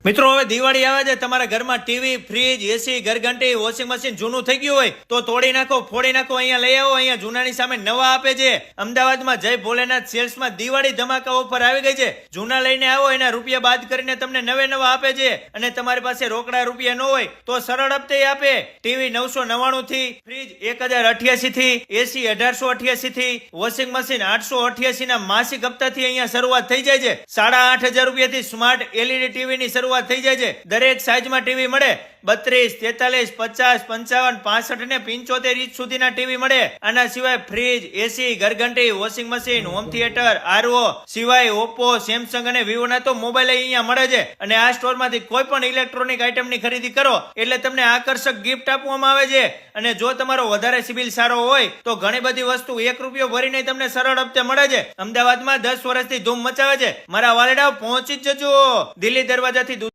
મિત્રો હવે દિવાળી આવે છે, તમારા ઘરમાં ટીવી, ફ્રીજ, એસી, ઘરઘંટી, વોશિંગ મશીન જૂનું થઈ ગયું હોય તો તોડી નાખો, ફોડી નાખો, અહીંયા લઈ આવો. અહીંયા જૂનાની સામે નવા આપે છે. અમદાવાદમાં જય ભોલેનાથ સેલ્સમાં દિવાળી ધમાકા ઓફર આવી ગઈ છે. જૂના લઈને આવો, એના રૂપિયા બાદ કરીને તમને નવા આપે છે. અને તમારી પાસે રોકડા રૂપિયા ન હોય તો સરળ હપ્તે આપે. ટીવી 999 થી, ફ્રીજ 1088 થી, એસી 1888 થી, વોશિંગ મશીન 888 ના માસિક હપ્તાથી અહીંયા શરૂઆત થઈ જાય છે. 8500 રૂપિયાથી સ્માર્ટ એલઈડી ટીવી ની શરૂઆત થઈ જાય છે. દરેક સાઈઝમાં ટીવી મળે. 32, 43, 50, 55, 65 અને 75 ઇંચ સુધીના ટીવી મળે. આના સિવાય ફ્રીજ, એસી, ઘરઘંટી, washing machine, home theatre, RO સિવાય ઓપ્પો, સેમસંગ અને વિવો ના તો મોબાઈલ અહીંયા મળે છે. અને આ સ્ટોરમાંથી કોઈ પણ ઇલેક્ટ્રોનિક આઇટમની ખરીદી કરો એટલે તમને આકર્ષક ગિફ્ટ આપવામાં આવે છે. અને જો તમારો વધારે સિબિલ સારો હોય તો ઘણી બધી વસ્તુ ₹1 ભરીને તમને સરળ હપ્તે મળે છે. અમદાવાદમાં 10 વર્ષથી ધૂમ મચાવે છે. મારા વાલેડાઓ પહોંચી જ જજો. દિલ્હી દરવાજાથી